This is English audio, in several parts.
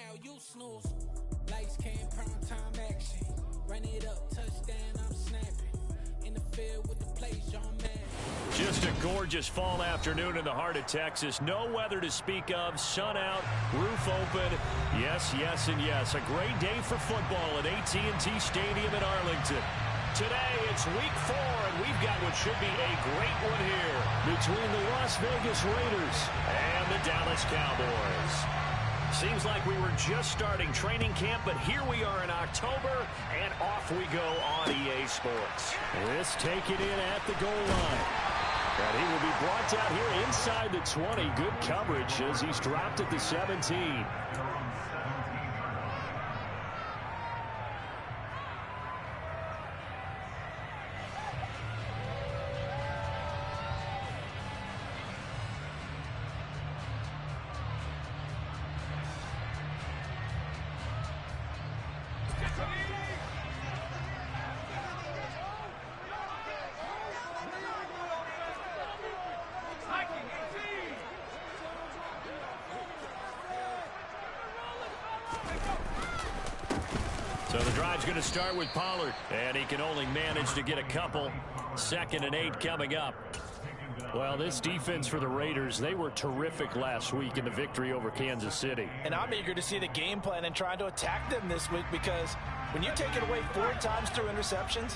now, you snooze. Lights came, prime time action. Run it up, touchdown, I'm snapping. In the field with the place, John Man. Just a gorgeous fall afternoon in the heart of Texas. No weather to speak of. Sun out, roof open. Yes, yes, and yes. A great day for football at AT&T Stadium in Arlington. Today, it's week 4, and we've got what should be a great one here between the Las Vegas Raiders and the Dallas Cowboys. Seems like we were just starting training camp, but here we are in October, and off we go on EA Sports. This taken in at the goal line. And he will be brought down here inside the 20. Good coverage as he's dropped at the 17. So the drive's going to start with Pollard, and he can only manage to get a couple. 2nd and 8 coming up. Well, this defense for the Raiders, they were terrific last week in the victory over Kansas City. And I'm eager to see the game plan and trying to attack them this week, because when you take it away 4 times through interceptions,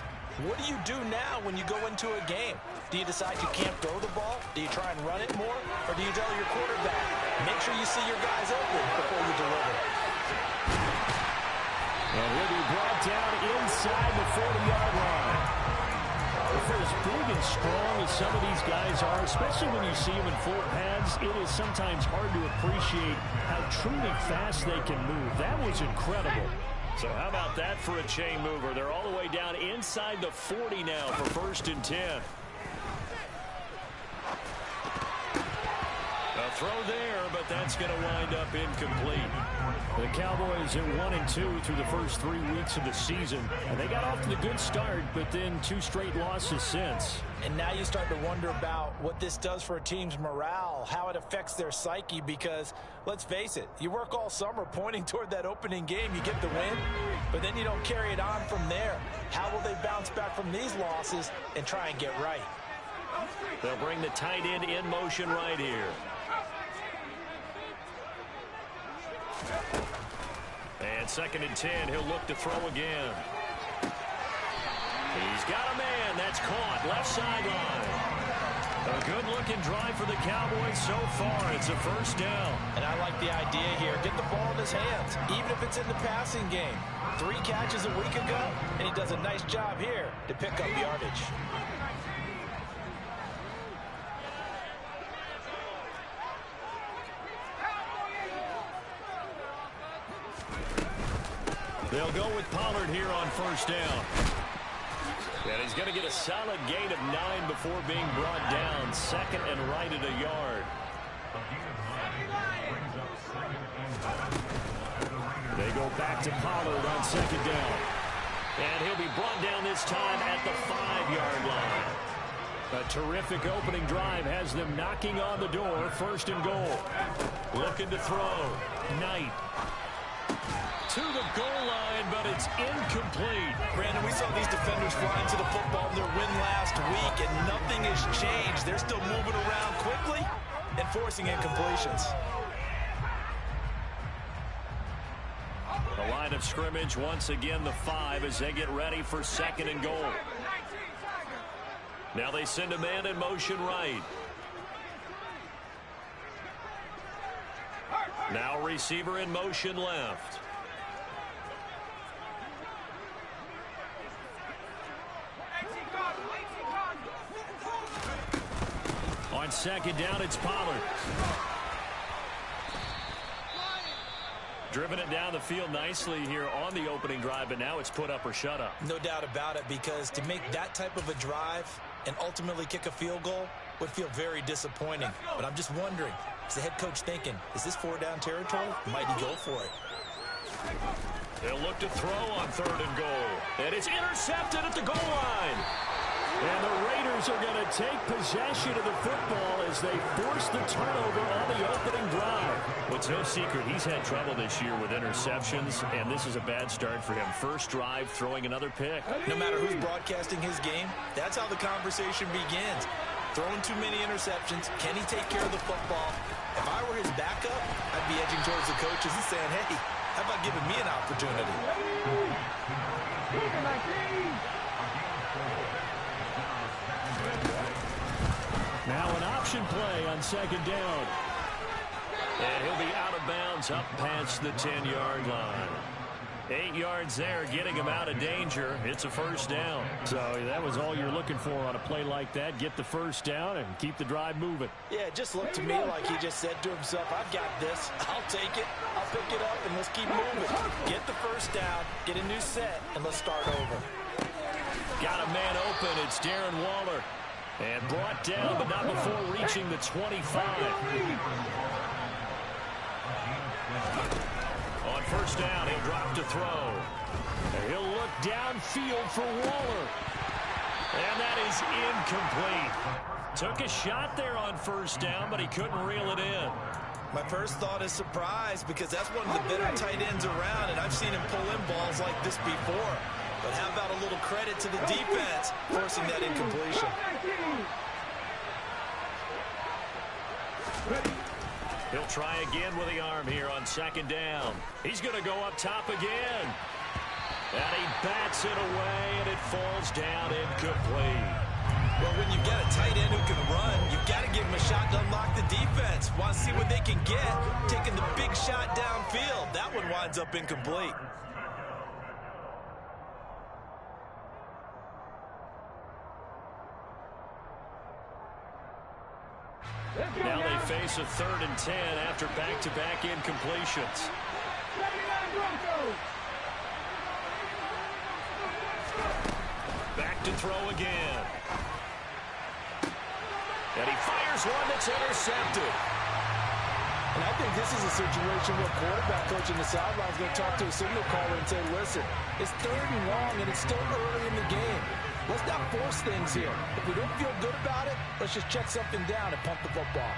what do you do now when you go into a game? Do you decide you can't throw the ball? Do you try and run it more? Or do you tell your quarterback, make sure you see your guys open before you deliver? And he'll be brought down inside the 40-yard line. For as big and strong as some of these guys are, especially when you see them in full pads, it is sometimes hard to appreciate how truly fast they can move. That was incredible. So how about that for a chain mover? They're all the way down inside the 40 now for 1st and 10. A throw there, but that's going to wind up incomplete. The Cowboys are 1-2 through the first 3 weeks of the season. And they got off to the good start, but then 2 straight losses since. And now you start to wonder about what this does for a team's morale, how it affects their psyche, because let's face it, you work all summer pointing toward that opening game, you get the win, but then you don't carry it on from there. How will they bounce back from these losses and try and get right? They'll bring the tight end in motion right here. And 2nd and 10, he'll look to throw again. He's got a man. That's caught. Left sideline. A good-looking drive for the Cowboys so far. It's a 1st down. And I like the idea here. Get the ball in his hands, even if it's in the passing game. 3 catches a week ago, and he does a nice job here to pick up yardage. They'll go with Pollard here on 1st down. And he's going to get a solid gain of 9 before being brought down. 2nd and right at a yard. They go back to Pollard on 2nd down. And he'll be brought down this time at the 5-yard line. A terrific opening drive has them knocking on the door. 1st and goal. Looking to throw. Knight. To the goal line, but it's incomplete. Brandon, we saw these defenders flying to the football in their win last week, and nothing has changed. They're still moving around quickly and forcing incompletions. The line of scrimmage, once again, the 5 as they get ready for 2nd and goal. Now they send a man in motion right. Now receiver in motion left. On 2nd down, it's Pollard. Driven it down the field nicely here on the opening drive, but now it's put up or shut up. No doubt about it, because to make that type of a drive and ultimately kick a field goal would feel very disappointing. But I'm just wondering, is the head coach thinking, is this 4-down territory? Might he go for it? They'll look to throw on 3rd and goal. And it's intercepted at the goal line. And the Raiders are going to take possession of the football as they force the turnover on the opening drive. Well, it's no secret he's had trouble this year with interceptions, and this is a bad start for him. First drive, throwing another pick. No matter who's broadcasting his game, that's how the conversation begins. Throwing too many interceptions. Can he take care of the football? If I were his backup, I'd be edging towards the coaches and saying, hey, how about giving me an opportunity? Now an option play on second down. And he'll be out of bounds up past the 10-yard line. 8 yards there, getting him out of danger. It's a first down. So that was all you're looking for on a play like that. Get the first down and keep the drive moving. Yeah, it just looked to me like he just said to himself, I've got this. I'll take it. I'll pick it up, and let's keep moving. Get the first down, get a new set, and let's start over. Got a man open. It's Darren Waller. And brought down, but not before reaching the 25. On first down, he'll drop to throw. And he'll look downfield for Waller. And that is incomplete. Took a shot there on first down, but he couldn't reel it in. My first thought is surprise, because that's one of the better tight ends around, and I've seen him pull in balls like this before. But how about a little credit to the defense forcing that incompletion? He'll try again with the arm here on second down. He's going to go up top again. And he bats it away, and it falls down incomplete. Well, when you've got a tight end who can run, you've got to give him a shot to unlock the defense. Want to see what they can get. Taking the big shot downfield. That one winds up incomplete. Now they face a 3rd and 10 after back-to-back incompletions. Back to throw again. And he fires one that's intercepted. And I think this is a situation where quarterback coach in the sideline is going to talk to a signal caller and say, listen, it's 3rd and long, and it's still early in the game. Let's not force things here. If we don't feel good about it, let's just check something down and pump the football.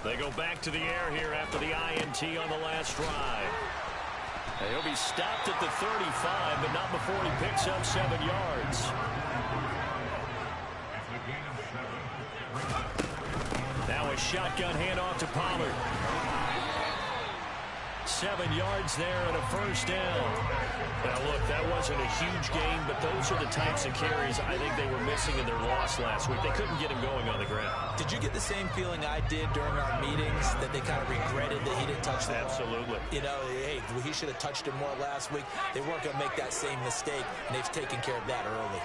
They go back to the air here after the INT on the last drive. And he'll be stopped at the 35, but not before he picks up 7 yards. Now a shotgun handoff to Pollard. 7 yards there and a first down. Now, look, that wasn't a huge gain, but those are the types of carries I think they were missing in their loss last week. They couldn't get him going on the ground. Did you get the same feeling I did during our meetings, that they kind of regretted that he didn't touch the ball? Absolutely. You know, hey, he should have touched it more last week. They weren't going to make that same mistake, and they've taken care of that early.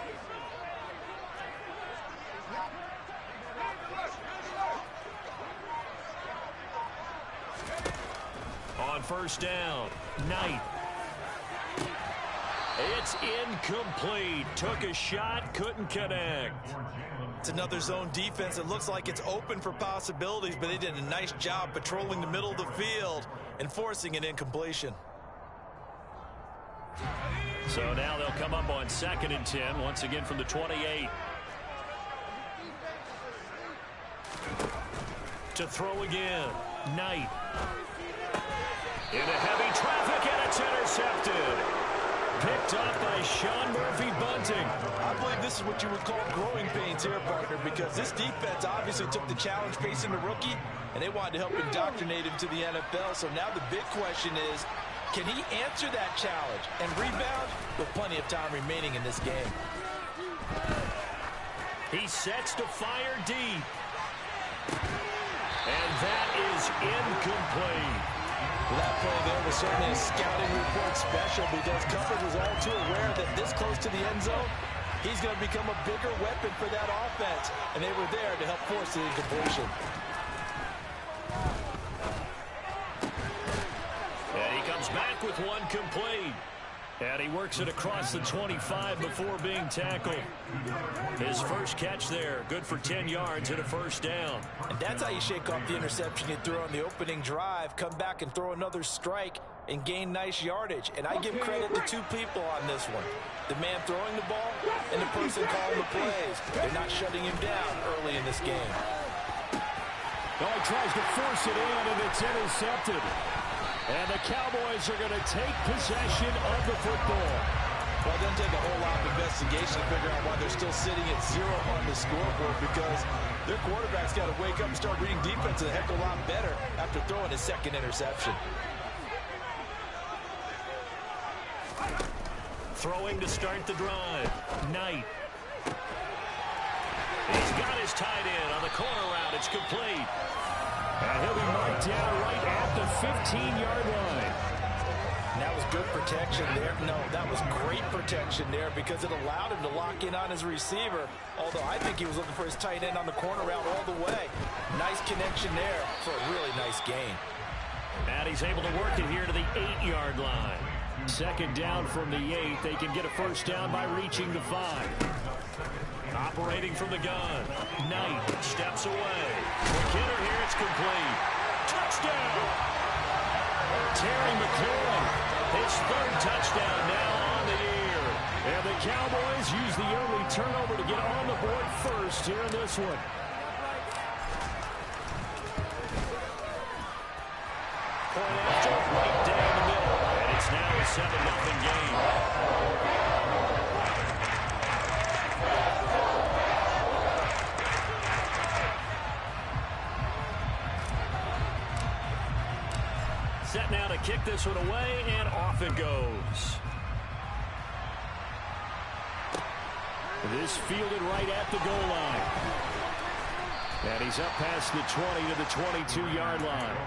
On first down, Knight. It's incomplete. Took a shot, couldn't connect. It's another zone defense. It looks like it's open for possibilities, but they did a nice job patrolling the middle of the field and forcing an incompletion. So now they'll come up on 2nd and 10, once again from the 28. To throw again, Knight. Into heavy traffic, and it's intercepted. Picked up by Sean Murphy-Bunting. I believe this is what you would call growing pains here, partner, because this defense obviously took the challenge facing the rookie, and they wanted to help indoctrinate him to the NFL. So now the big question is, can he answer that challenge and rebound with plenty of time remaining in this game? He sets to fire deep. And that is incomplete. Well, that play there was certainly a scouting report special, because coverage was all too aware that this close to the end zone, he's going to become a bigger weapon for that offense. And they were there to help force the incompletion. And he comes back with one complete. And he works it across the 25 before being tackled. His first catch there, good for 10 yards and a first down. And that's how you shake off the interception you threw on the opening drive, come back and throw another strike and gain nice yardage. And I give credit to two people on this one. The man throwing the ball and the person calling the plays. They're not shutting him down early in this game. Oh, he tries to force it in, and it's intercepted. And the Cowboys are going to take possession of the football. Well, it doesn't take a whole lot of investigation to figure out why they're still sitting at 0 on the scoreboard, because their quarterback's got to wake up and start reading defense a heck of a lot better after throwing his second interception. Throwing to start the drive. Knight. He's got his tight end on the corner route. It's complete. And he'll be marked down right at the 15-yard line. And that was good protection there. No, that was great protection there because it allowed him to lock in on his receiver. Although I think he was looking for his tight end on the corner route all the way. Nice connection there for a really nice gain. And he's able to work it here to the 8-yard line. Second down from the 8. They can get a first down by reaching the 5. Operating from the gun. Knight steps away. McKinnon here, it's complete. Touchdown! Terry McLaurin, his third touchdown now on the year. And the Cowboys use the early turnover to get on the board first here in this one. Point after right down the middle. And it's now a 7-0 game. Set now to kick this one away, and off it goes. This fielded right at the goal line. And he's up past the 20 to the 22-yard line.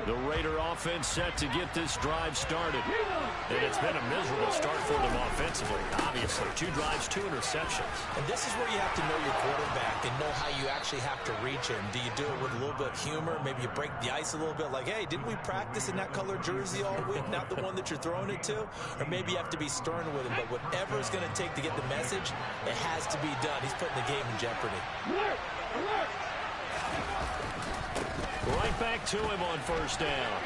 The Raider offense set to get this drive started. And it's been a miserable start for them offensively. Obviously, 2 drives, 2 interceptions. And this is where you have to know your quarterback and know how you actually have to reach him. Do you do it with a little bit of humor? Maybe you break the ice a little bit like, hey, didn't we practice in that color jersey all week? Not the one that you're throwing it to? Or maybe you have to be stern with him. But whatever it's going to take to get the message, it has to be done. He's putting the game in jeopardy. Alert! Alert! Right back to him on first down.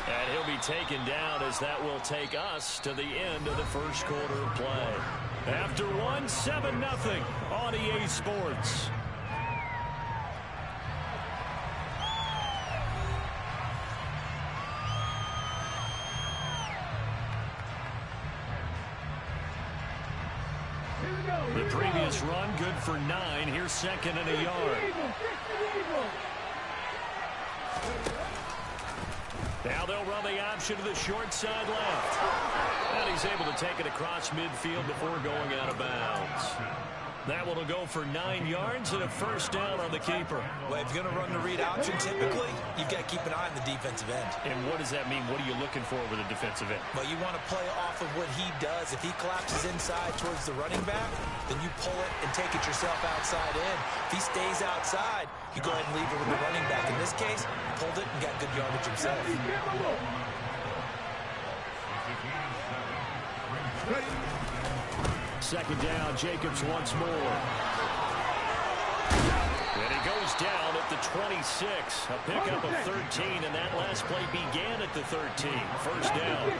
And he'll be taken down as that will take us to the end of the first quarter of play. After 1, 7-0 on EA Sports. The previous run good for 9. Here's second and a yard. Now they'll run the option to the short side left. And he's able to take it across midfield before going out of bounds. That one will go for 9 yards and a first down on the keeper. Well, if you're going to run the read option, typically, you've got to keep an eye on the defensive end. And what does that mean? What are you looking for with a defensive end? Well, you want to play off of what he does. If he collapses inside towards the running back, then you pull it and take it yourself outside in. If he stays outside, you go ahead and leave it with the running back. In this case, pulled it and got good yardage himself. Second down, Jacobs once more. And he goes down at the 26. A pickup of 13, and that last play began at the 13. First down.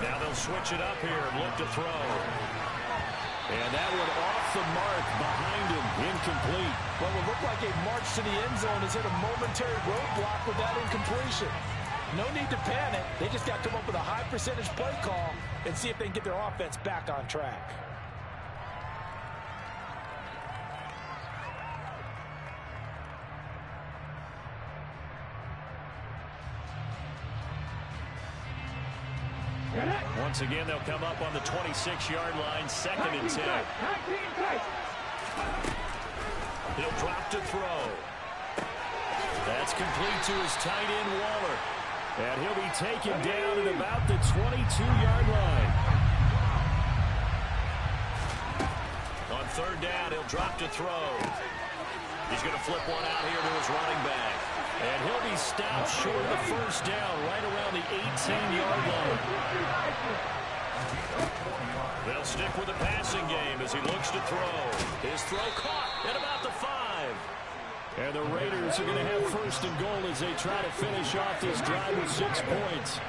Now they'll switch it up here and look to throw. And that one off the mark behind him, incomplete. Well, it looked like a march to the end zone has hit a momentary roadblock with that incompletion. No need to panic. They just got to come up with a high percentage play call and see if they can get their offense back on track. Once again, they'll come up on the 26-yard line, second and 10. He'll drop to throw. That's complete to his tight end, Waller. And he'll be taken down at about the 22-yard line. On third down, he'll drop to throw. He's going to flip one out here to his running back. And he'll be stopped short of the first down right around the 18-yard line. They'll stick with the passing game as he looks to throw. His throw caught at about the 5. And the Raiders are going to have first and goal as they try to finish off this drive with 6 points.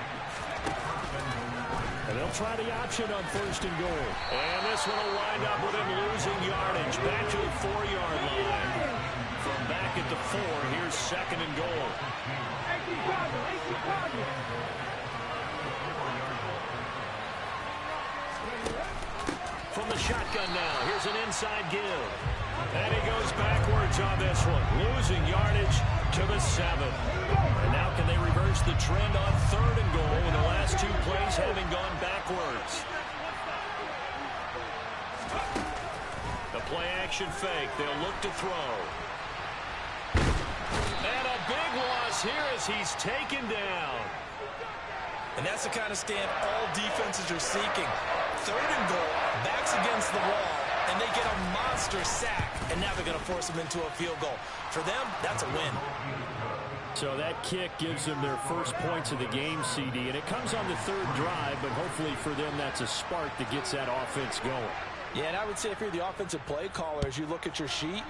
And they'll try the option on first and goal. And this one will wind up with him losing yardage back to the 4-yard line. From back at the 4, here's second and goal. From the shotgun now, here's an inside give. And he goes backwards on this one, losing yardage to the 7. And now can they reverse the trend on third and goal with the last 2 plays having gone backwards? The play-action fake. They'll look to throw. And a big loss here as he's taken down. And that's the kind of stand all defenses are seeking. Third and goal, backs against the wall, and they get a monster sack. And now they're going to force them into a field goal. For them, that's a win. So that kick gives them their first points of the game, CD. And it comes on the third drive, but hopefully for them that's a spark that gets that offense going. Yeah, and I would say if you're the offensive play caller, as you look at your sheet,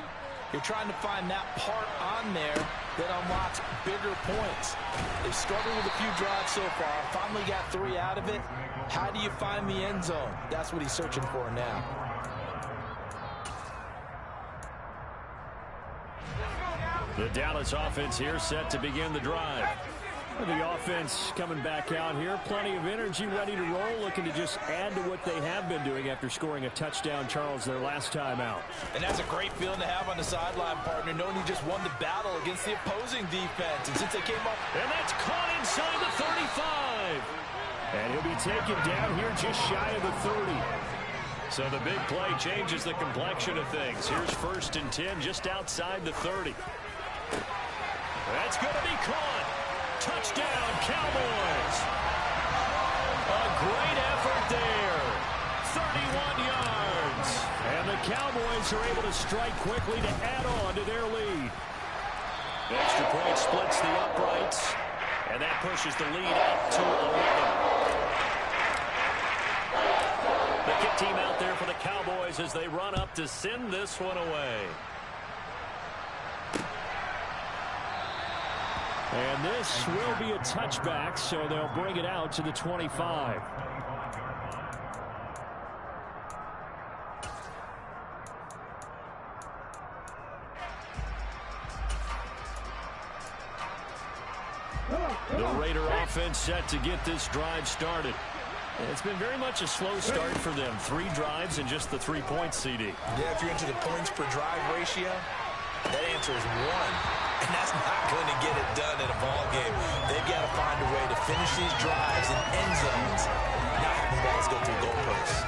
you're trying to find that part on there that unlocks bigger points. They've struggled with a few drives so far. Finally got 3 out of it. How do you find the end zone? That's what he's searching for now. The Dallas offense here set to begin the drive. The offense coming back out here. Plenty of energy, ready to roll, looking to just add to what they have been doing after scoring a touchdown, Charles, their last time out. And that's a great feeling to have on the sideline, partner, knowing he just won the battle against the opposing defense. And since they came up... And that's caught inside the 35. And he'll be taken down here just shy of the 30. So the big play changes the complexion of things. Here's first and 10 just outside the 30. That's going to be caught. Touchdown, Cowboys. A great effort there. 31 yards. And the Cowboys are able to strike quickly to add on to their lead. Extra point splits the uprights. And that pushes the lead up to 11. The kick team out there for the Cowboys as they run up to send this one away. And this will be a touchback, so they'll bring it out to the 25. The Raider offense set to get this drive started. It's been very much a slow start for them. 3 drives and just the 3 points, CD. Yeah, if you're into the points per drive ratio, that answer is 1. And that's not going to get it done in a ball game. They've got to find a way to finish these drives in end zones, not having balls go through goalposts.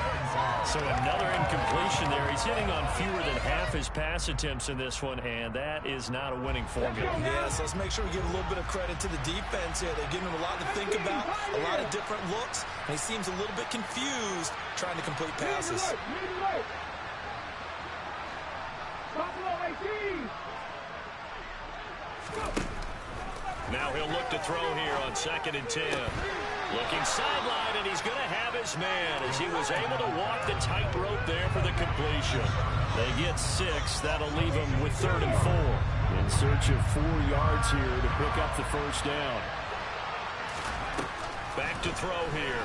So another incompletion there. He's hitting on fewer than half his pass attempts in this one, and that is not a winning formula. Yeah, so let's make sure we give a little bit of credit to the defense here. They've given him a lot to think about, a lot of different looks, and he seems a little bit confused trying to complete passes. Now he'll look to throw here on 2nd and 10. Looking sideline, and he's going to have his man as he was able to walk the tightrope there for the completion. They get 6. That'll leave them with 3rd and 4. In search of 4 yards here to pick up the first down. Back to throw here.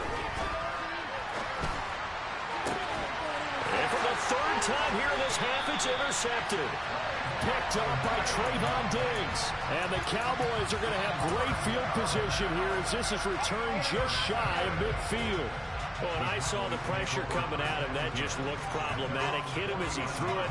And for the 3rd time here in this half, it's intercepted. Picked up by Trayvon Diggs. And the Cowboys are going to have great field position here as this is returned just shy of midfield. Oh, and I saw the pressure coming at him. That just looked problematic. Hit him as he threw it,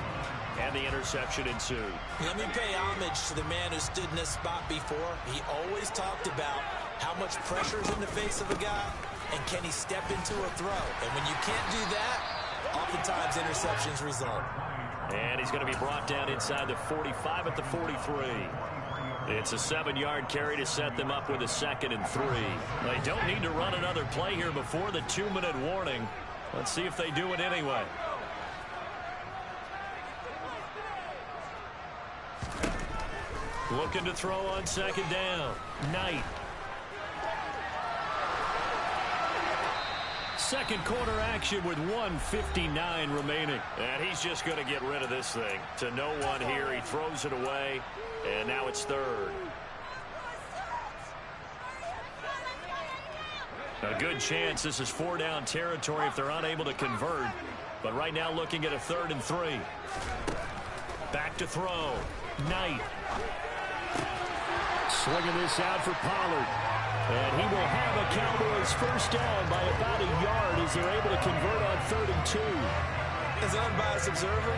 and the interception ensued. Let me pay homage to the man who stood in this spot before. He always talked about how much pressure is in the face of a guy, and can he step into a throw. And when you can't do that, oftentimes interceptions result. And he's going to be brought down inside the 45 at the 43. It's a 7-yard carry to set them up with a 2nd and 3. They don't need to run another play here before the 2-minute warning. Let's see if they do it anyway. Looking to throw on 2nd down. Knight. Second quarter action with 1:59 remaining. And he's just going to get rid of this thing. To no one here. He throws it away. And now it's 3rd. A good chance this is 4-down territory if they're unable to convert. But right now looking at a 3rd and 3. Back to throw. Knight. Slinging this out for Pollard. And he will have a Cowboys first down by about a yard as they're able to convert on 3rd and 2. As an unbiased observer,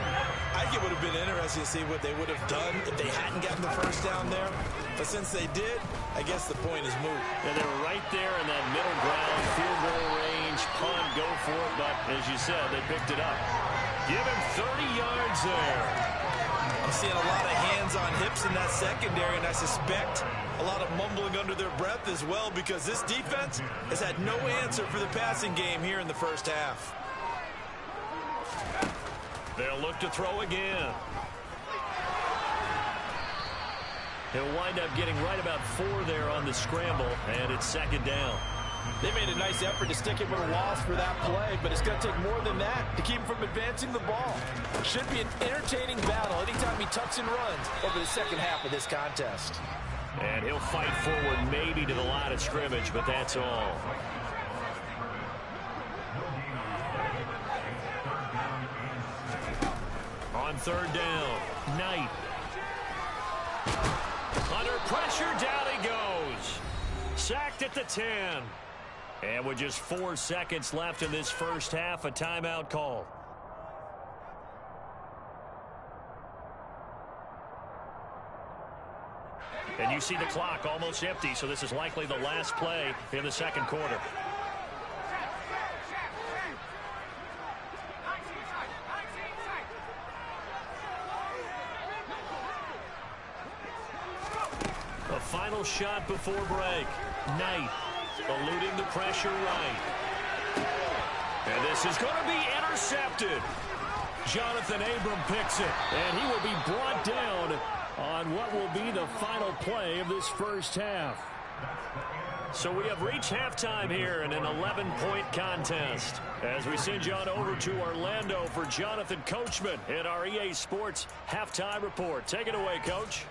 I think it would have been interesting to see what they would have done if they hadn't gotten the first down there. But since they did, I guess the point is moot. And they were right there in that middle ground, field goal range, punt, go for it. But as you said, they picked it up. Give him 30 yards there. I'm seeing a lot of hands on hips in that secondary, and I suspect a lot of mumbling under their breath as well, because this defense has had no answer for the passing game here in the first half. They'll look to throw again. He'll wind up getting right about 4 there on the scramble, and it's 2nd down. They made a nice effort to stick him with a loss for that play, but it's going to take more than that to keep him from advancing the ball. Should be an entertaining battle anytime he tucks and runs over the second half of this contest. And he'll fight forward maybe to the line of scrimmage, but that's all. On 3rd down, Knight. Under pressure, down he goes. Sacked at the 10. And with just 4 seconds left in this first half, a timeout call. And you see the clock almost empty, so this is likely the last play in the second quarter. A final shot before break. Knight eluding the pressure right. And this is going to be intercepted. Jonathan Abram picks it, and he will be brought down on what will be the final play of this first half. So we have reached halftime here in an 11-point contest. As we send you on over to Orlando for Jonathan Coachman in our EA Sports Halftime Report. Take it away, Coach.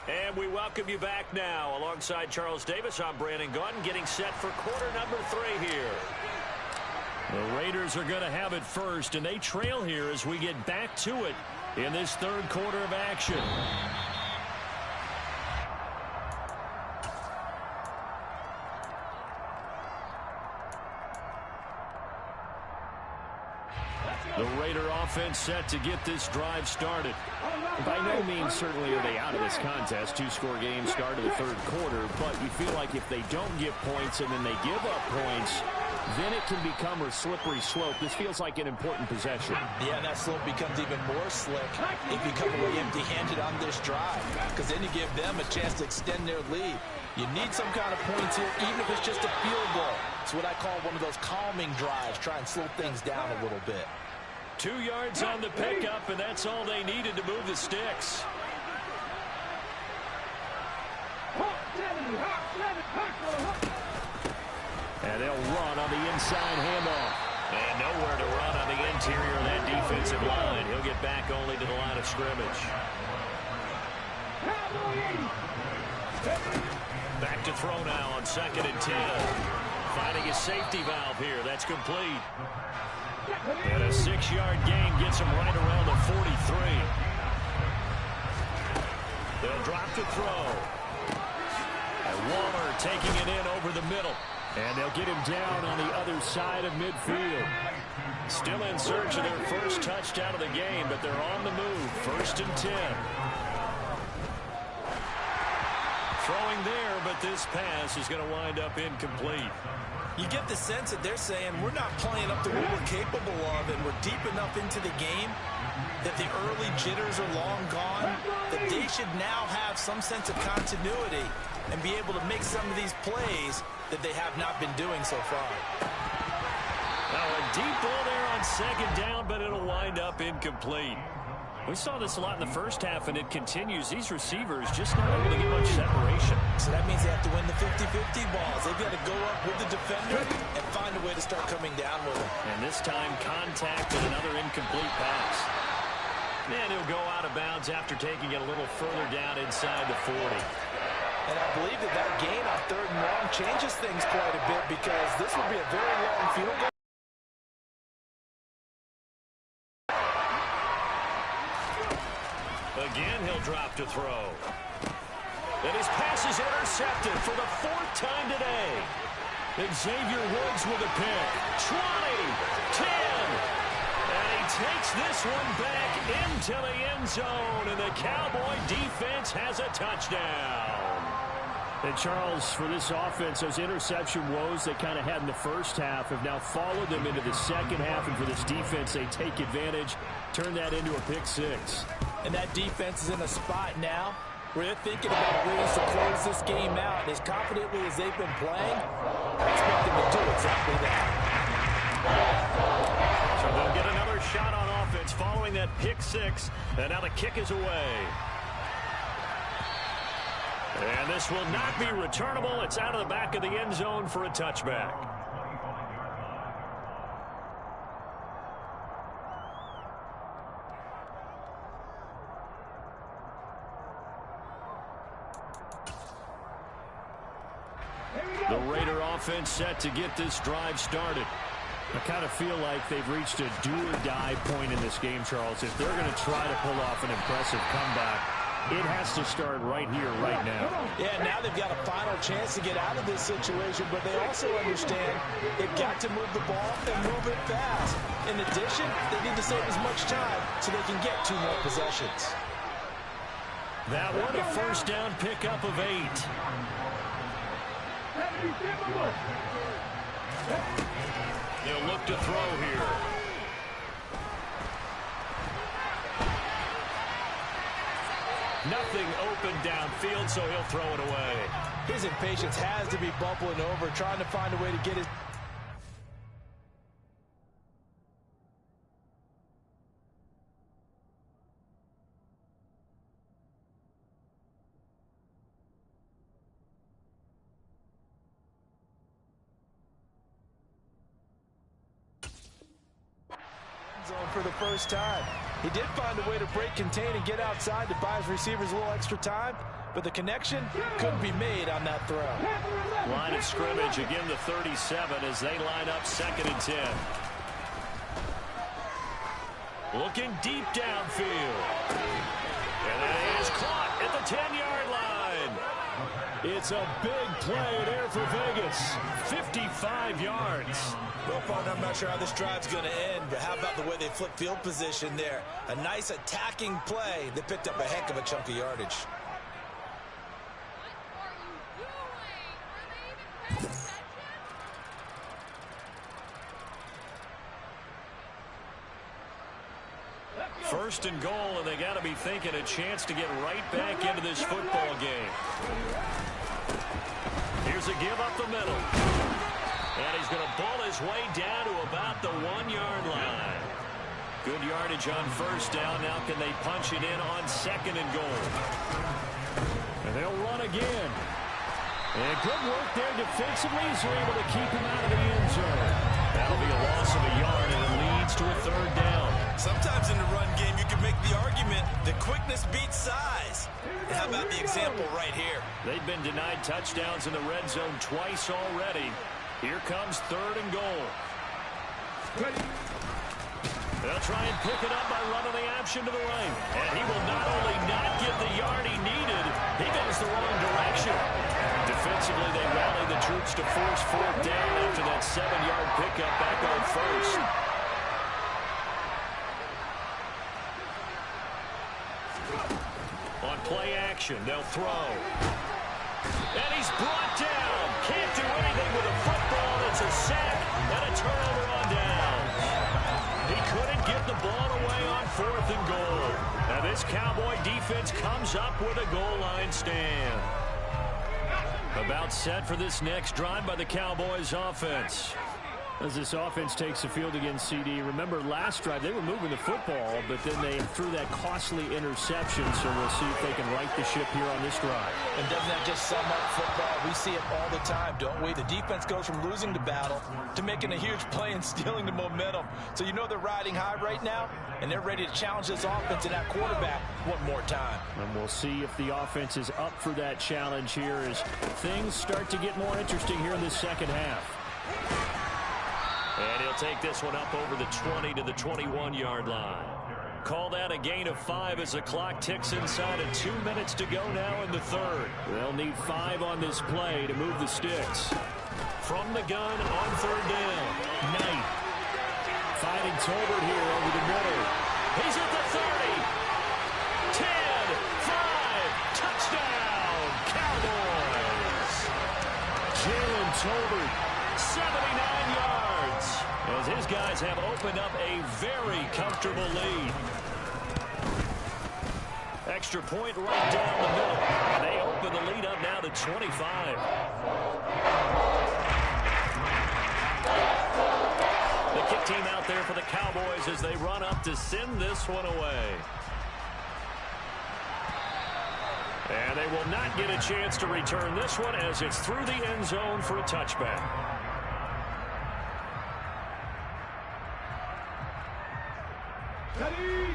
And we welcome you back now. Alongside Charles Davis, I'm Brandon Gaudin, getting set for quarter number 3 here. The Raiders are going to have it first, and they trail here as we get back to it in this third quarter of action. The Raider offense set to get this drive started. By no means certainly are they out of this contest. 2-score game start of the third quarter, but you feel like if they don't get points and then they give up points, then it can become a slippery slope. This feels like an important possession. Yeah, and that slope becomes even more slick if you come away empty-handed on this drive, because then you give them a chance to extend their lead. You need some kind of points here, even if it's just a field goal. It's what I call one of those calming drives, try and slow things down a little bit. 2 yards on the pickup, and that's all they needed to move the sticks. And they'll run on the inside handoff. And nowhere to run on the interior of that defensive line. He'll get back only to the line of scrimmage. Back to throw now on 2nd and 10. Finding a safety valve here. That's complete. And a 6-yard gain gets him right around the 43. They'll drop the throw. And Waller taking it in over the middle. And they'll get him down on the other side of midfield. Still in search of their first touchdown of the game, but they're on the move. 1st and 10. throwing there, but this pass is going to wind up incomplete. You get the sense that they're saying we're not playing up to what we're capable of, and we're deep enough into the game that the early jitters are long gone, that they should now have some sense of continuity and be able to make some of these plays that they have not been doing so far. Now a deep ball there on second down, but it'll wind up incomplete. We saw this a lot in the first half, and it continues. These receivers just not able to get much separation. So that means they have to win the 50-50 balls. They've got to go up with the defender and find a way to start coming down with him. And this time, contact and another incomplete pass. And he'll go out of bounds after taking it a little further down inside the 40. And I believe that gain on 3rd and long changes things quite a bit, because this would be a very long field goal. Again, he'll drop to throw. And his pass is intercepted for the 4th time today. Xavier Woods with a pick. 20, 10. And he takes this one back into the end zone. And the Cowboy defense has a touchdown. And Charles, for this offense, those interception woes they kind of had in the first half have now followed them into the second half. And for this defense, they take advantage, turn that into a pick 6. And that defense is in a spot now where they're thinking about ways to close this game out. And as confidently as they've been playing, I expect them to do exactly that. So they'll get another shot on offense following that pick 6. And now the kick is away. And this will not be returnable. It's out of the back of the end zone for a touchback. The Raider offense set to get this drive started. I kind of feel like they've reached a do-or-die point in this game, Charles. If they're going to try to pull off an impressive comeback, it has to start right here, right now. Yeah, now they've got a final chance to get out of this situation, but they also understand they've got to move the ball and move it fast. In addition, they need to save as much time so they can get 2 more possessions. That one, a first down pickup of 8. They'll look to throw here. Nothing open downfield, so he'll throw it away. His impatience has to be bubbling over, trying to find a way to get his... zone for the first time. He did find a way to break, contain, and get outside to buy his receivers a little extra time, but the connection couldn't be made on that throw. Line of scrimmage, again the 37 as they line up 2nd and 10. Looking deep downfield. And that is caught at the 10-yard line. It's a big play there for Vegas. 55 yards. Well, partner, I'm not sure how this drive's going to end, but how about the way they flip field position there? A nice attacking play. They picked up a heck of a chunk of yardage. First and goal, and they got to be thinking a chance to get right back into this football game. Here's a give up the middle. And he's going to ball his way down to about the 1-yard line. Good yardage on first down. Now can they punch it in on 2nd and goal? And they'll run again. And good work there defensively as they're able to keep him out of the end zone. That'll be a loss of a yard, and it leads to a 3rd down. Sometimes in the run game, you can make the argument that quickness beats size. And how about the example right here? They've been denied touchdowns in the red zone twice already. Here comes 3rd and goal. They'll try and pick it up by running the option to the right. And he will not only not get the yard he needed, he goes the wrong direction. Defensively, they rally the troops to force 4th down after that 7-yard pickup back on first. On play action, they'll throw. And he's brought down. Can't do anything with a football. It's a sack and a turnover on downs. He couldn't get the ball away on 4th and goal. Now this Cowboy defense comes up with a goal line stand. About set for this next drive by the Cowboys offense. As this offense takes the field against CD, remember last drive they were moving the football, but then they threw that costly interception, so we'll see if they can right the ship here on this drive. And doesn't that just sum up football? We see it all the time, don't we? The defense goes from losing the battle to making a huge play and stealing the momentum. So you know they're riding high right now, and they're ready to challenge this offense and that quarterback one more time. And we'll see if the offense is up for that challenge here as things start to get more interesting here in this second half. And he'll take this one up over the 20 to the 21-yard line. Call that a gain of 5 as the clock ticks inside of 2 minutes to go now in the third. They'll need 5 on this play to move the sticks. From the gun on 3rd down. Knight finding Tolbert here over the middle. He's at the 30. 10, 5, touchdown, Cowboys. Jalen Tolbert, 79 yards. As his guys have opened up a very comfortable lead. Extra point right down the middle. And they open the lead up now to 25. The kick team out there for the Cowboys as they run up to send this one away. And they will not get a chance to return this one as it's through the end zone for a touchback.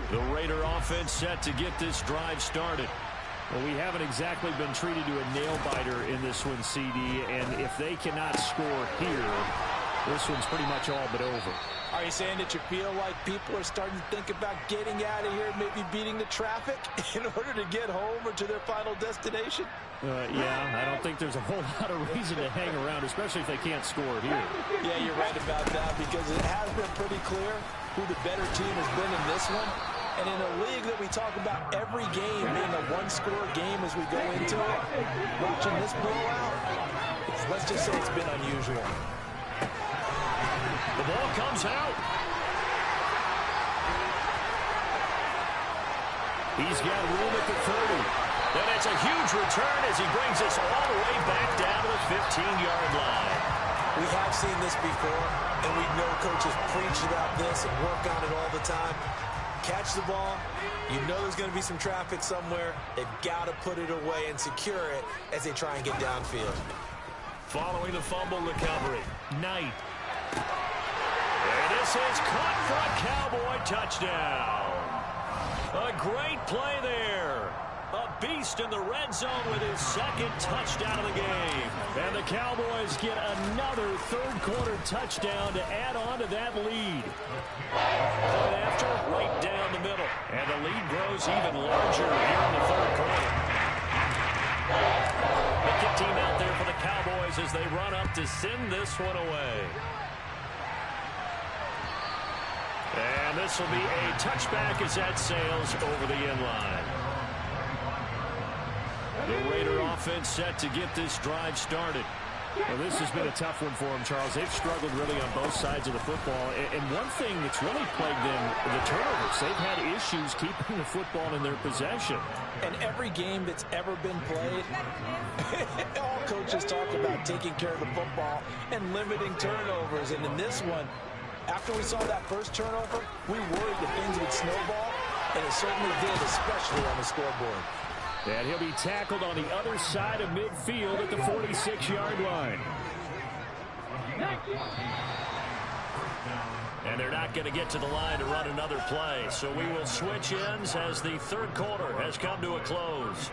The Raider offense set to get this drive started. Well, we haven't exactly been treated to a nail-biter in this one, CD, and if they cannot score here, this one's pretty much all but over. Are you saying that you feel like people are starting to think about getting out of here, maybe beating the traffic in order to get home or to their final destination? Yeah, I don't think there's a whole lot of reason to hang around, especially if they can't score here. Yeah, you're right about that because it has been pretty clear who the better team has been in this one. And in a league that we talk about every game being a one-score game as we go into it, watching this blowout, let's just say it's been unusual. The ball comes out. He's got room at the 30. And it's a huge return as he brings us all the way back down to the 15-yard line. We have seen this before, and we know coaches preach about this and work on it all the time. Catch the ball. You know there's going to be some traffic somewhere. They've got to put it away and secure it as they try and get downfield. Following the fumble recovery, Knight. And this is caught for a Cowboy touchdown. A great play there. A beast in the red zone with his second touchdown of the game. And the Cowboys get another third-quarter touchdown to add on to that lead. Point after, right down the middle. And the lead grows even larger here in the third quarter. The kick team out there for the Cowboys as they run up to send this one away. And this will be a touchback as that sails over the end line. The Raider offense set to get this drive started. Well, this has been a tough one for them, Charles. They've struggled really on both sides of the football. And one thing that's really plagued them, the turnovers. They've had issues keeping the football in their possession. And every game that's ever been played, all coaches talk about taking care of the football and limiting turnovers. And in this one, after we saw that first turnover, we worried that things would snowball, and it certainly did, especially on the scoreboard. And he'll be tackled on the other side of midfield at the 46-yard line. And they're not going to get to the line to run another play. So we will switch ends as the third quarter has come to a close.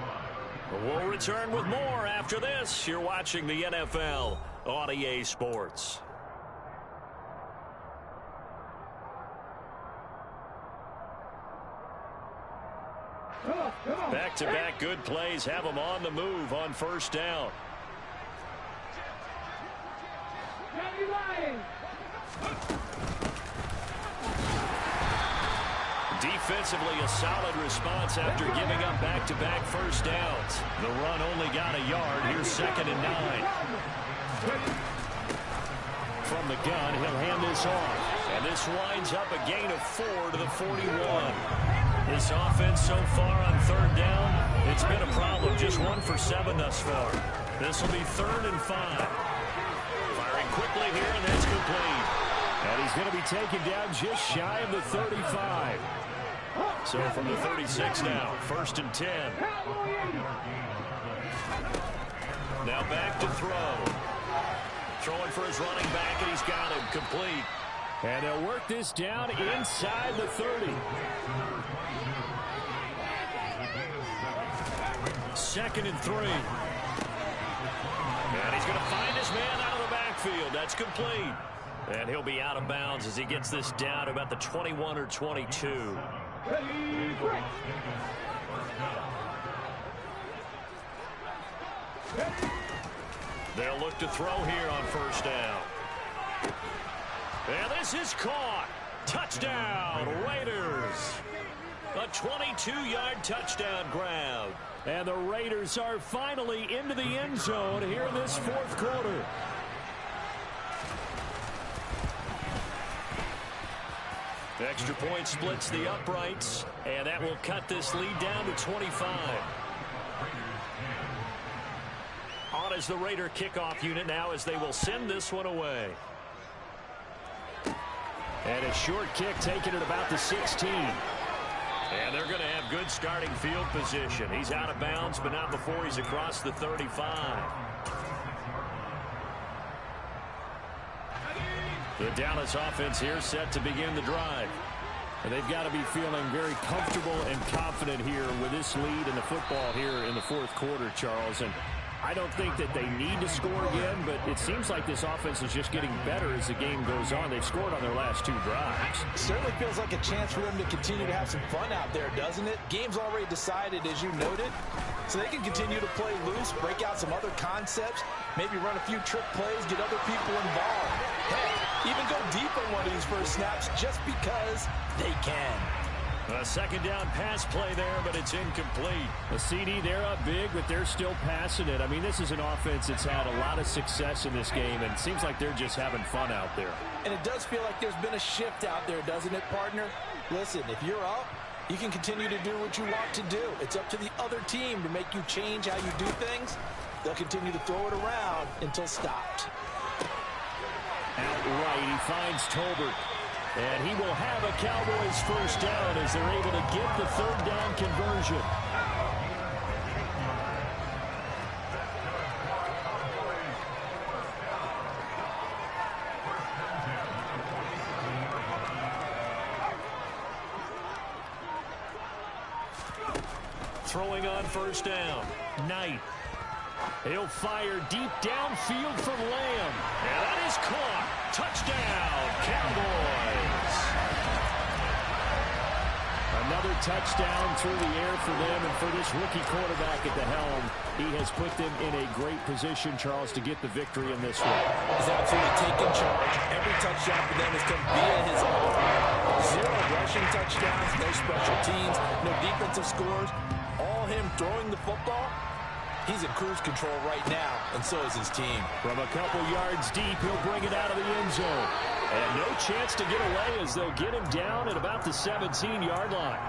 We'll return with more after this. You're watching the NFL on EA Sports. Back-to-back good plays have them on the move on first down. Defensively, a solid response after giving up back-to-back first downs. The run only got a yard. Here's 2nd and 9. From the gun, he'll hand this off. And this winds up a gain of 4 to the 41. This offense so far on 3rd down, it's been a problem. Just 1 for 7 thus far. This will be 3rd and 5. Firing quickly here, and that's complete. And he's going to be taken down just shy of the 35. So from the 36 now, 1st and 10. Now back to throw. Throwing for his running back, and he's got him complete. And they'll work this down inside the 30. 2nd and 3. And he's going to find his man out of the backfield. That's complete. And he'll be out of bounds as he gets this down to about the 21 or 22. They'll look to throw here on 1st down. And this is caught. Touchdown, Raiders. A 22-yard touchdown grab. And the Raiders are finally into the end zone here in this 4th quarter. Extra point splits the uprights, and that will cut this lead down to 25. On is the Raider kickoff unit now as they will send this one away. And a short kick taken at about the 16. And they're going to have good starting field position. He's out of bounds, but not before he's across the 35. The Dallas offense here set to begin the drive. And they've got to be feeling very comfortable and confident here with this lead in the football here in the 4th quarter, Charles. And I don't think that they need to score again, but it seems like this offense is just getting better as the game goes on. They've scored on their last 2 drives. It certainly feels like a chance for them to continue to have some fun out there, doesn't it? Game's already decided, as you noted, so they can continue to play loose, break out some other concepts, maybe run a few trick plays, get other people involved. Hey, even go deep on one of these first snaps just because they can. A 2nd down pass play there, but it's incomplete. The CD, they're up big, but they're still passing it. I mean, this is an offense that's had a lot of success in this game, and it seems like they're just having fun out there. And it does feel like there's been a shift out there, doesn't it, partner? Listen, if you're up, you can continue to do what you want to do. It's up to the other team to make you change how you do things. They'll continue to throw it around until stopped. Outright, he finds Tolbert. And he will have a Cowboys 1st down as they're able to get the 3rd down conversion. Throwing on 1st down, Knight. He'll fire deep downfield for Lamb. And that is caught. Touchdown, Cowboys. Another touchdown through the air for them, and for this rookie quarterback at the helm, he has put them in a great position, Charles, to get the victory in this one. He's absolutely taken charge. Every touchdown for them has come via his arm. 0 rushing touchdowns, no special teams, no defensive scores. All him throwing the football. He's in cruise control right now, and so is his team. From a couple yards deep, he'll bring it out of the end zone. And no chance to get away as they'll get him down at about the 17-yard line.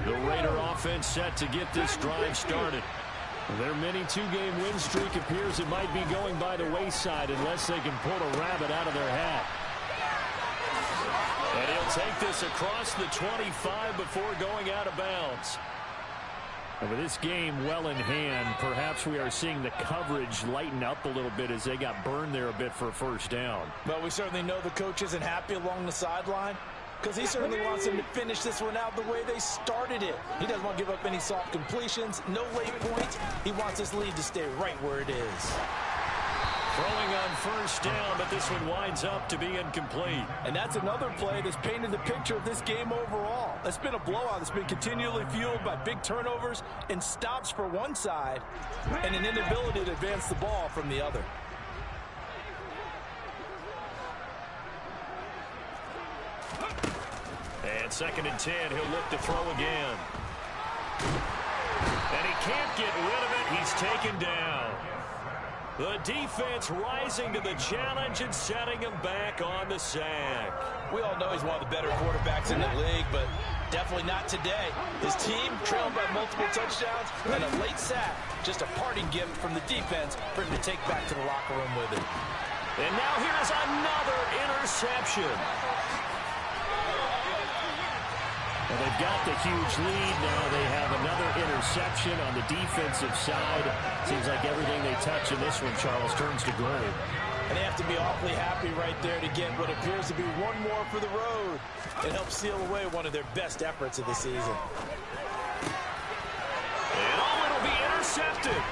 The Raider offense set to get this drive started. Their mini 2-game win streak appears it might be going by the wayside unless they can pull a rabbit out of their hat. And he'll take this across the 25 before going out of bounds. And with this game well in hand, perhaps we are seeing the coverage lighten up a little bit as they got burned there a bit for a 1st down. But we certainly know the coach isn't happy along the sideline because he certainly wants them to finish this one out the way they started it. He doesn't want to give up any soft completions, no late points. He wants this lead to stay right where it is. Throwing on first down, but this one winds up to be incomplete. And that's another play that's painted the picture of this game overall. It's been a blowout that's been continually fueled by big turnovers and stops for one side and an inability to advance the ball from the other. And 2nd and 10, he'll look to throw again. And he can't get rid of it. He's taken down. The defense rising to the challenge and setting him back on the sack. We all know he's one of the better quarterbacks in the league, but definitely not today. His team trailed by multiple touchdowns and a late sack. Just a parting gift from the defense for him to take back to the locker room with him. And now here's another interception. Well, they've got the huge lead. Now they have another interception on the defensive side. Seems like everything they touch in this one, Charles, turns to gold. And they have to be awfully happy right there to get what appears to be one more for the road. It helps seal away one of their best efforts of the season. And it'll be intercepted.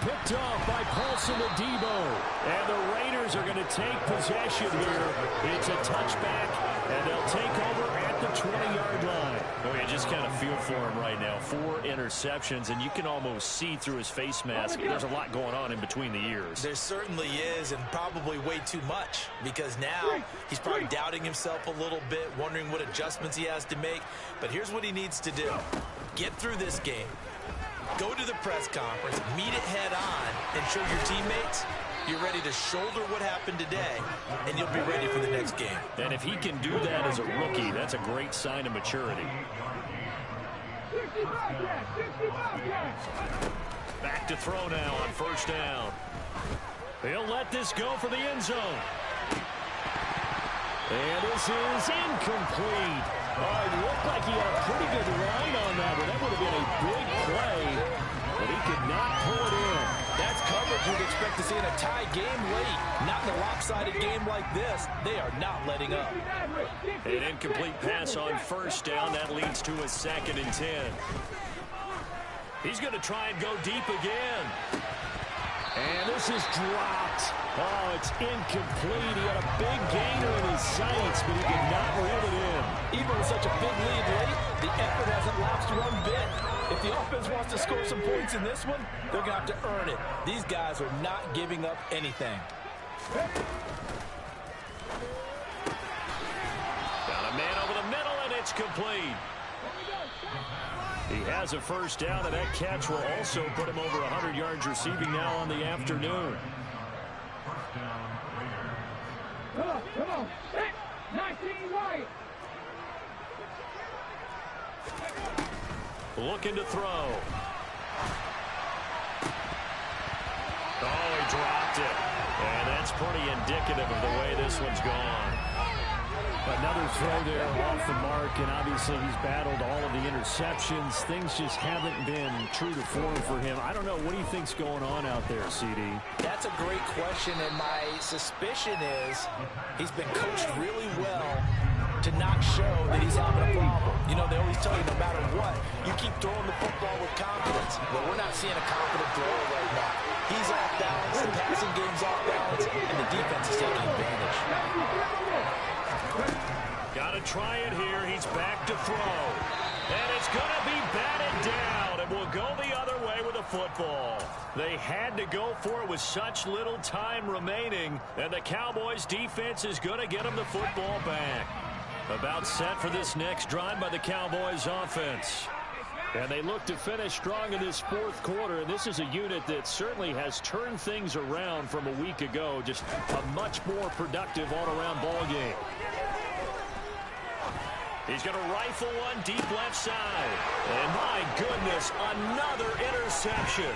Picked off by Paulson Adebo. And the Raiders are going to take possession here. It's a touchback, and they'll take over at the 20-yard line. Oh, you just kind of feel for him right now. 4 interceptions, and you can almost see through his face mask. There's a lot going on in between the ears. There certainly is, and probably way too much, because now he's probably doubting himself a little bit, wondering what adjustments he has to make. But here's what he needs to do. Get through this game. Go to the press conference, meet it head on, and show your teammates you're ready to shoulder what happened today, and you'll be ready for the next game. And if he can do that as a rookie, that's a great sign of maturity. Back to throw now on first down. He'll let this go for the end zone. And this is incomplete. It looked like he had a pretty good line on that, but that would have been a big play, but he could not pull it in. That's coverage you'd expect to see in a tie game late. Not in a lopsided game like this. They are not letting up. An incomplete pass on first down. That leads to a 2nd and 10. He's going to try and go deep again. And this is dropped. Oh, it's incomplete. He had a big gainer in his sights, but he could not reel it in. Even with such a big lead late, the effort hasn't lapsed one bit. If the offense wants to score some points in this one, they're going to have to earn it. These guys are not giving up anything. Got a man over the middle, and it's complete. He has a first down, and that catch will also put him over 100 yards receiving now on the afternoon. Come on. 19 right. Looking to throw. Oh, he dropped it. And that's pretty indicative of the way this one's gone. Another throw there off the mark, and obviously he's battled all of the interceptions. Things just haven't been true to form for him. I don't know. What do you think's going on out there, CD? That's a great question, and my suspicion is he's been coached really well to not show that he's having a problem. You know, they always tell you no matter what, you keep throwing the football with confidence. Well, we're not seeing a confident thrower right now. He's off balance, the passing game's off balance, and the defense is taking advantage. Got to try it here. He's back to throw. And it's going to be batted down, and will go the other way with the football. They had to go for it with such little time remaining, and the Cowboys defense is going to get them the football back. About set for this next drive by the Cowboys offense. And they look to finish strong in this 4th quarter, and this is a unit that certainly has turned things around from a week ago. Just a much more productive all-around ball game. He's going to rifle one deep left side. And my goodness, another interception.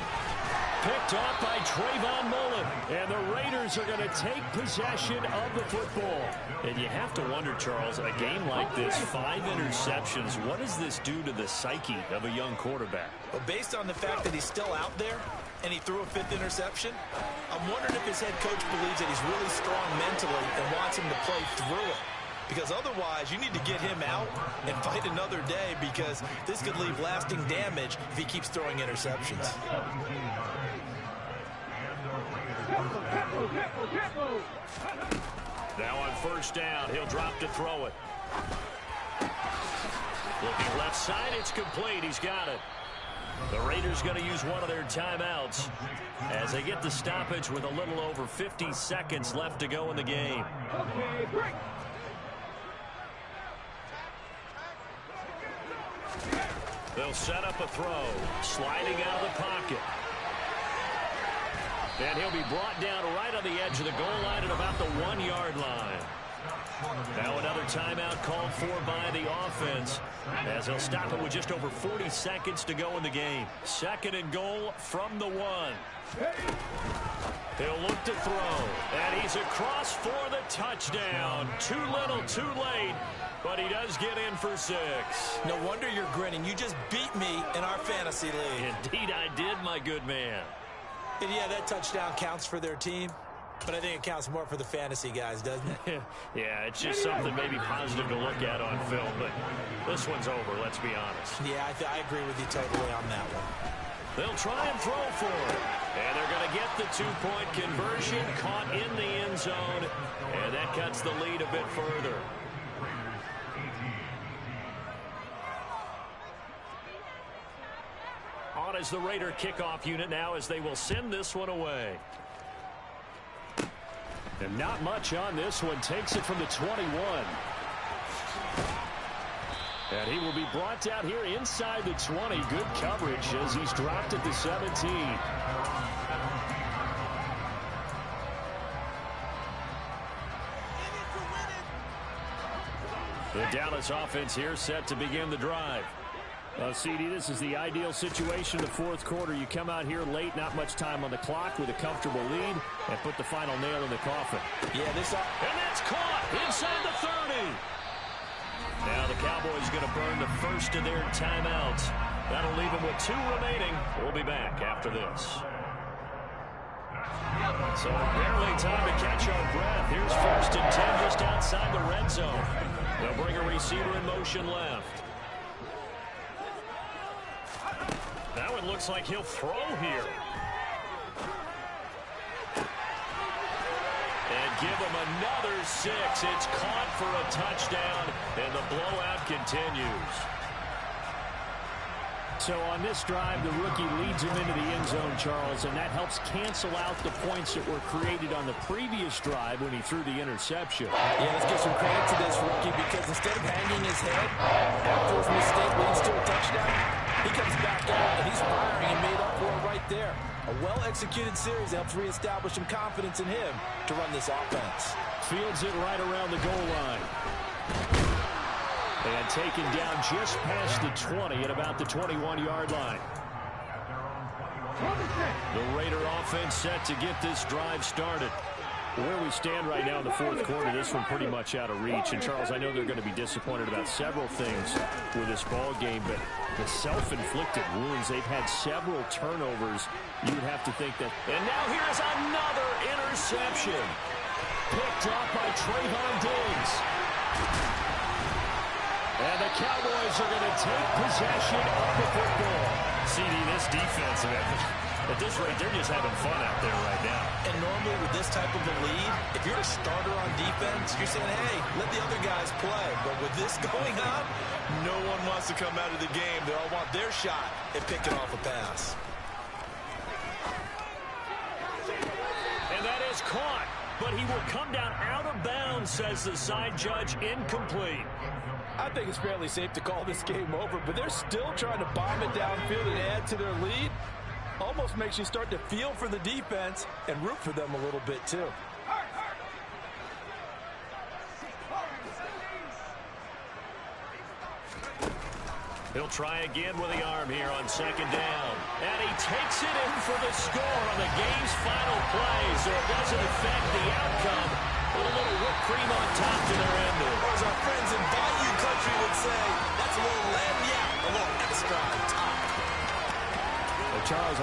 Picked off by Trayvon Mullen. And the Raiders are going to take possession of the football. And you have to wonder, Charles, a game like this, 5 interceptions, what does this do to the psyche of a young quarterback? Well, based on the fact that he's still out there and he threw a 5th interception, I'm wondering if his head coach believes that he's really strong mentally and wants him to play through it. Because otherwise, you need to get him out and fight another day, because this could leave lasting damage if he keeps throwing interceptions. Now on first down, he'll drop to throw it. Looking left side, it's complete. He's got it. The Raiders going to use one of their timeouts as they get the stoppage with a little over 50 seconds left to go in the game. Okay, break. They'll set up a throw, sliding out of the pocket. And he'll be brought down right on the edge of the goal line at about the 1-yard line. Now another timeout called for by the offense as they'll stop it with just over 40 seconds to go in the game. 2nd and goal from the 1. He'll look to throw, and he's across for the touchdown. Too little, too late, but he does get in for 6. No wonder you're grinning. You just beat me in our fantasy league. Indeed I did, my good man. And yeah, that touchdown counts for their team, but I think it counts more for the fantasy guys, doesn't it? Yeah, it's just something maybe positive to look at on film, but this one's over, let's be honest. Yeah, I agree with you totally on that one. They'll try and throw for it. And they're going to get the 2-point conversion, caught in the end zone, and that cuts the lead a bit further. On as the Raider kickoff unit now as they will send this one away. And not much on this one. Takes it from the 21. And he will be brought down here inside the 20. Good coverage as he's dropped at the 17. The Dallas offense here set to begin the drive. CD, this is the ideal situation in the 4th quarter. You come out here late, not much time on the clock with a comfortable lead, and put the final nail in the coffin. Yeah, and that's caught inside the 30. Now the Cowboys going to burn the first of their timeouts. That'll leave them with 2 remaining. We'll be back after this. So barely time to catch our breath. Here's 1st and 10 just outside the red zone. They'll bring a receiver in motion left. That one looks like he'll throw here. And give him another 6. It's caught for a touchdown, and the blowout continues. So on this drive, the rookie leads him into the end zone, Charles, and that helps cancel out the points that were created on the previous drive when he threw the interception. Yeah, let's give some credit to this rookie because instead of hanging his head after his mistake leads to a touchdown, he comes back out and he's firing and made up for it right there. A well-executed series helps reestablish some confidence in him to run this offense. Fields it right around the goal line. And taken down just past the 20 at about the 21-yard line. The Raider offense set to get this drive started. Where we stand right now in the 4th quarter, this one pretty much out of reach. And, Charles, I know they're going to be disappointed about several things with this ball game, but the self-inflicted wounds, they've had several turnovers. You would have to think that. And now here's another interception. Picked off by Trayvon Diggs. And the Cowboys are going to take possession of the football. CD, this defense, at this rate, they're just having fun out there right now. And normally with this type of a lead, if you're a starter on defense, you're saying, hey, let the other guys play. But with this going on, no one wants to come out of the game. They all want their shot at picking off a pass. And that is caught, but he will come down out of bounds, says the side judge, incomplete. I think it's fairly safe to call this game over, but they're still trying to bomb it downfield and add to their lead. Almost makes you start to feel for the defense and root for them a little bit, too. He'll try again with the arm here on 2nd down. And he takes it in for the score on the game's final play, so it doesn't affect the outcome. With a little whipped cream on top to their ending. Or as our friends in Bayou Country would say, that's a little extra on top. Charles,